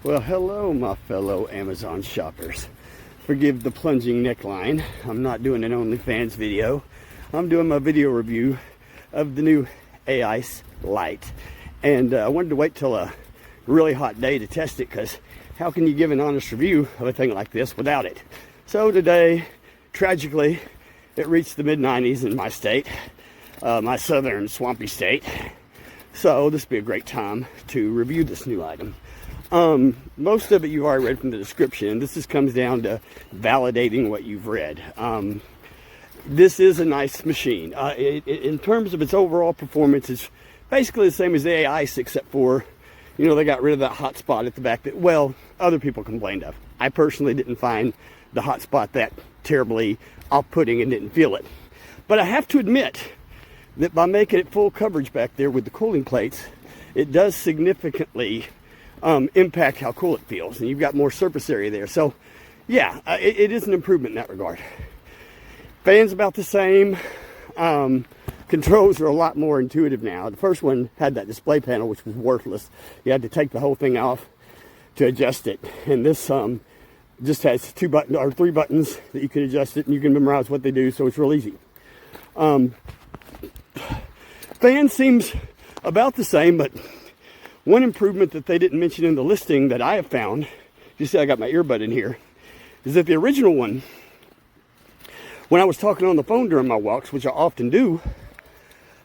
Well, hello, my fellow Amazon shoppers. Forgive the plunging neckline. I'm not doing an OnlyFans video. I'm doing my video review of the new AICE light. And I wanted to wait till a really hot day to test it, because how can you give an honest review of a thing like this without it? So today, tragically, it reached the mid-90s in my state, my southern swampy state. So this would be a great time to review this new item. Most of it you've already read from the description. This just comes down to validating what you've read. This is a nice machine. In terms of its overall performance, it's basically the same as the AICE, except for, you know, they got rid of that hot spot at the back that, well, other people complained of. I personally didn't find the hot spot that terribly off-putting and didn't feel it. But I have to admit that by making it full coverage back there with the cooling plates, it does significantly impact how cool it feels, and you've got more surface area there. So yeah, it is an improvement in that regard. Fans about the same. Controls are a lot more intuitive now. The first one had that display panel, which was worthless. You had to take the whole thing off to adjust it, and this just has 2 buttons or 3 buttons that you can adjust it, and you can memorize what they do, so it's real easy. Fan seems about the same, but one improvement that they didn't mention in the listing that I have found, you see I got my earbud in here, is that the original one, when I was talking on the phone during my walks, which I often do,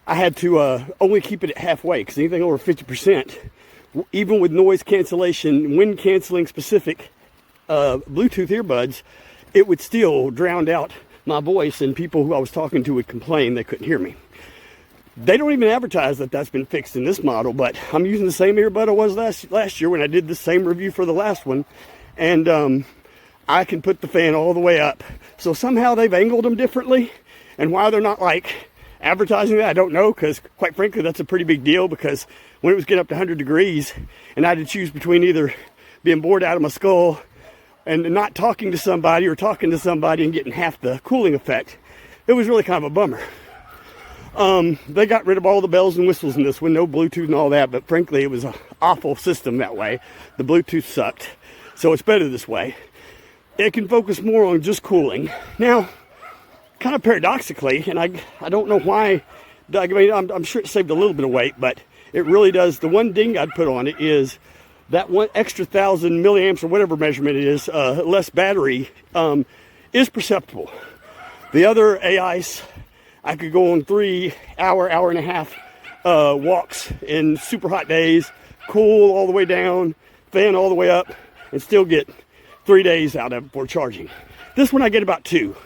I had to only keep it at halfway, because anything over 50%, even with noise cancellation, wind canceling specific Bluetooth earbuds, it would still drown out my voice, and people who I was talking to would complain they couldn't hear me. They don't even advertise that that's been fixed in this model, but I'm using the same earbud I was last year when I did the same review for the last one, and I can put the fan all the way up. So somehow they've angled them differently, and why they're not like advertising that, I don't know, because quite frankly that's a pretty big deal, because when it was getting up to 100 degrees and I had to choose between either being bored out of my skull and not talking to somebody or talking to somebody and getting half the cooling effect, it was really kind of a bummer. They got rid of all the bells and whistles in this one, no Bluetooth and all that, but frankly it was an awful system that way. The Bluetooth sucked, so it's better this way. It can focus more on just cooling. Now, kind of paradoxically, and I don't know why, I mean, I'm sure it saved a little bit of weight, but it really does. The one ding I'd put on it is that one extra 1000 milliamps or whatever measurement it is, less battery, is perceptible. The other AICE, I could go on 3 hour and a half walks in super hot days, cool all the way down, fan all the way up, and still get 3 days out of it before charging. This one I get about 2.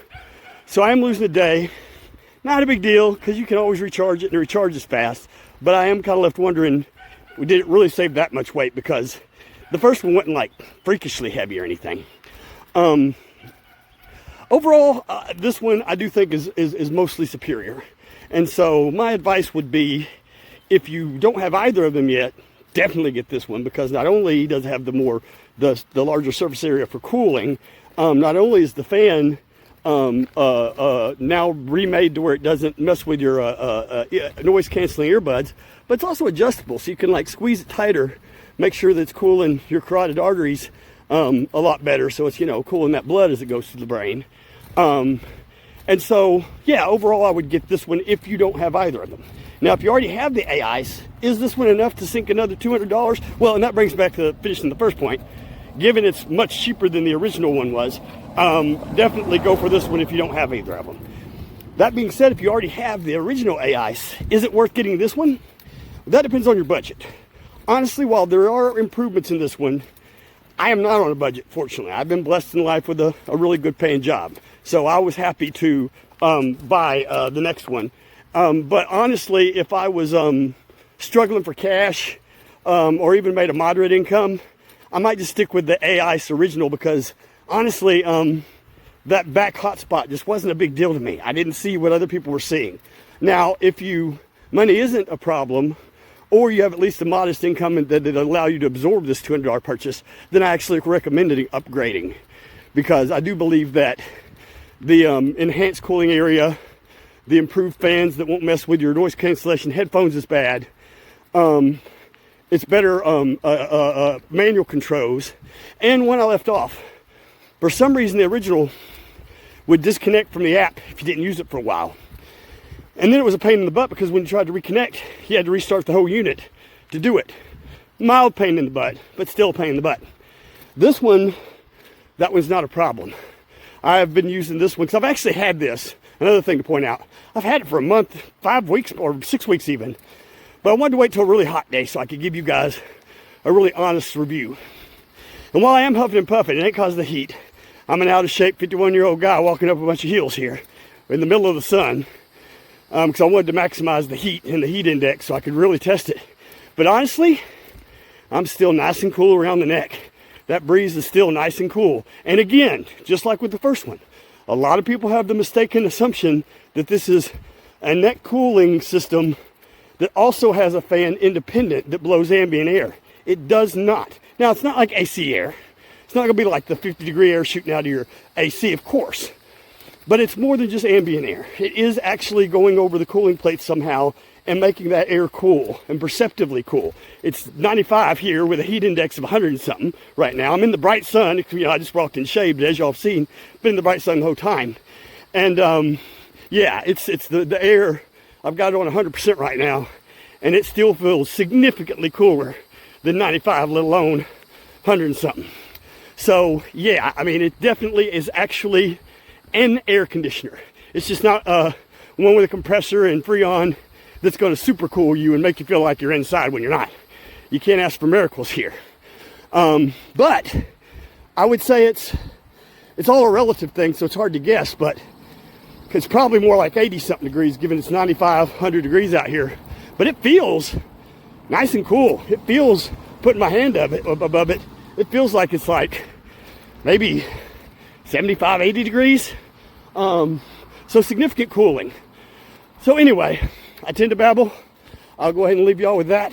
So I am losing a day. Not a big deal, because you can always recharge it and it recharges fast. But I am kind of left wondering, did it really save that much weight? Because the first one wasn't like freakishly heavy or anything. Overall, this one I do think is mostly superior. And so my advice would be, if you don't have either of them yet, definitely get this one, because not only does it have the larger surface area for cooling, not only is the fan now remade to where it doesn't mess with your noise canceling earbuds, but it's also adjustable, so you can like squeeze it tighter, make sure that it's cooling your carotid arteries a lot better, so it's, you know, cooling that blood as it goes to the brain. And so, yeah, overall I would get this one if you don't have either of them. Now, if you already have the AICE, is this one enough to sink another $200? Well, and that brings back to finishing the first point. Given it's much cheaper than the original one was, definitely go for this one if you don't have either of them. That being said, if you already have the original AICE, is it worth getting this one? That depends on your budget. Honestly, while there are improvements in this one, I am not on a budget, fortunately. I've been blessed in life with a really good paying job. So I was happy to buy the next one. But honestly, if I was struggling for cash or even made a moderate income, I might just stick with the AICE original, because honestly, that back hotspot just wasn't a big deal to me. I didn't see what other people were seeing. Now, if money isn't a problem, or you have at least a modest income that would allow you to absorb this $200 purchase, then I actually recommend upgrading, because I do believe that the enhanced cooling area, the improved fans that won't mess with your noise cancellation headphones as bad, It's better manual controls. And when I left off, for some reason the original would disconnect from the app if you didn't use it for a while. And then it was a pain in the butt because when you tried to reconnect, you had to restart the whole unit to do it. Mild pain in the butt, but still a pain in the butt. This one, that one's not a problem. I've been using this one because I've actually had this. Another thing to point out, I've had it for a month, 5 weeks or 6 weeks even. But I wanted to wait till a really hot day so I could give you guys a really honest review. And while I am huffing and puffing, it ain't because of the heat. I'm an out of shape 51-year-old guy walking up a bunch of hills here in the middle of the sun because I wanted to maximize the heat and the heat index so I could really test it. But honestly, I'm still nice and cool around the neck. That breeze is still nice and cool. And again, just like with the first one, a lot of people have the mistaken assumption that this is a neck cooling system that also has a fan independent that blows ambient air. It does not. Now, it's not like AC air. It's not going to be like the 50-degree air shooting out of your AC, of course. But it's more than just ambient air. It is actually going over the cooling plate somehow and making that air cool and perceptively cool. It's 95 here with a heat index of 100 and something right now. I'm in the bright sun. You know, I just walked in shaved, as y'all have seen. Been in the bright sun the whole time. And yeah, it's the air. I've got it on 100% right now, and it still feels significantly cooler than 95, let alone 100 and something. So yeah, I mean, it definitely is actually an air conditioner. It's just not one with a compressor and Freon that's going to super cool you and make you feel like you're inside when you're not. You can't ask for miracles here. But I would say it's all a relative thing, so it's hard to guess, but it's probably more like 80-something degrees given it's 95, 100 degrees out here. But it feels nice and cool. It feels, putting my hand above it, it feels like it's like maybe 75, 80 degrees. So significant cooling. So anyway, I tend to babble. I'll go ahead and leave y'all with that.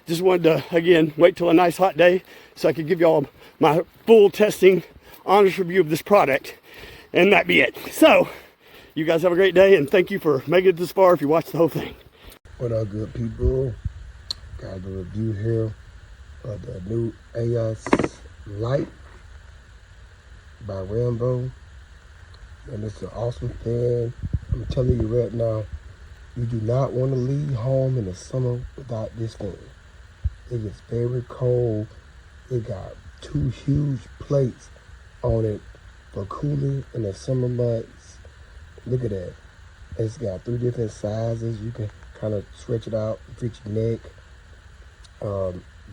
Just wanted to, again, wait till a nice hot day so I could give y'all my full testing, honest review of this product. And that be it. So, you guys have a great day, and thank you for making it this far if you watched the whole thing. What up, good people? Got a review here of the new AICE light by RANVOO. And it's an awesome fan. I'm telling you right now, you do not want to leave home in the summer without this fan. It gets very cold. It got 2 huge plates on it for cooling in the summer months. Look at that. It's got 3 different sizes. You can kind of stretch it out, fit your neck.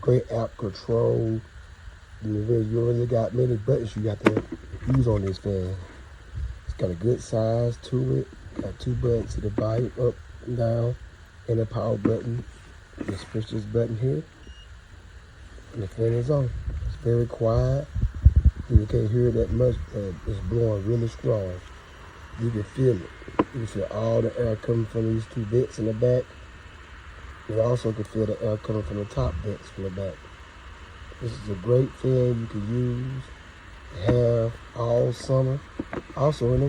Great app control. You really got many buttons you got to use on this fan. It's got a good size to it. Got 2 buttons to the volume up and down, and a power button. Just push this button here, and the fan is on. It's very quiet. You can't hear it that much, but it's blowing really strong. You can feel it. You can feel all the air coming from these 2 vents in the back. You also can feel the air coming from the top vents from the back. This is a great fan you can use to have all summer. Also in the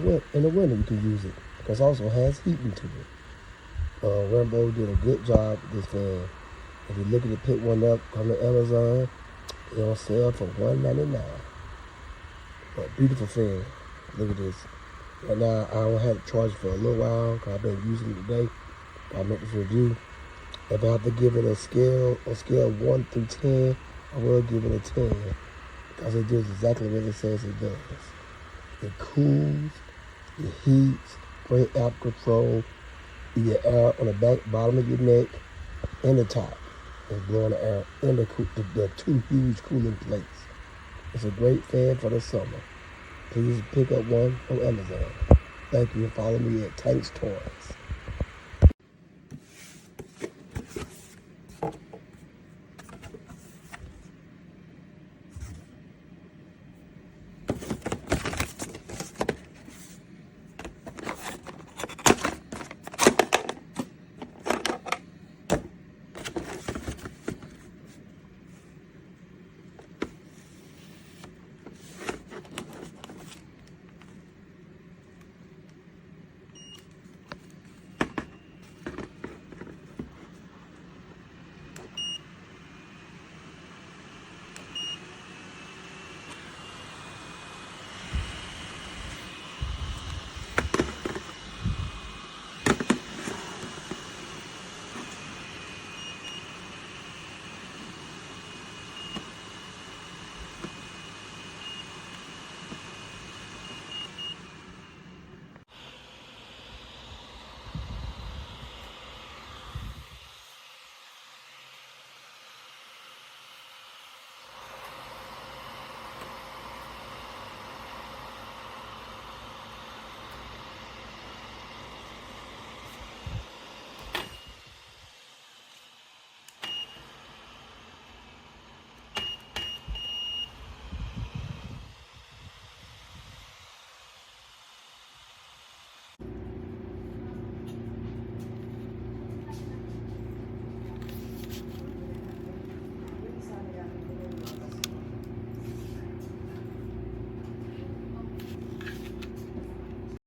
winter you can use it, because it also has heating to it. RANVOO did a good job with this fan. If you're looking to pick one up, come to Amazon. It's on sale for $1.99. But beautiful fan. Look at this. Right now, I don't have to charge it for a little while because I've been using it today. I make this review. If I have to give it a scale of 1 through 10, I will give it a 10 because it does exactly what it says it does. It cools, it heats, great app control. You get air on the back, bottom of your neck, and the top. It's blowing the air in the 2 huge cooling plates. It's a great fan for the summer. Please pick up one on Amazon. Thank you, and follow me at Tanks Toys.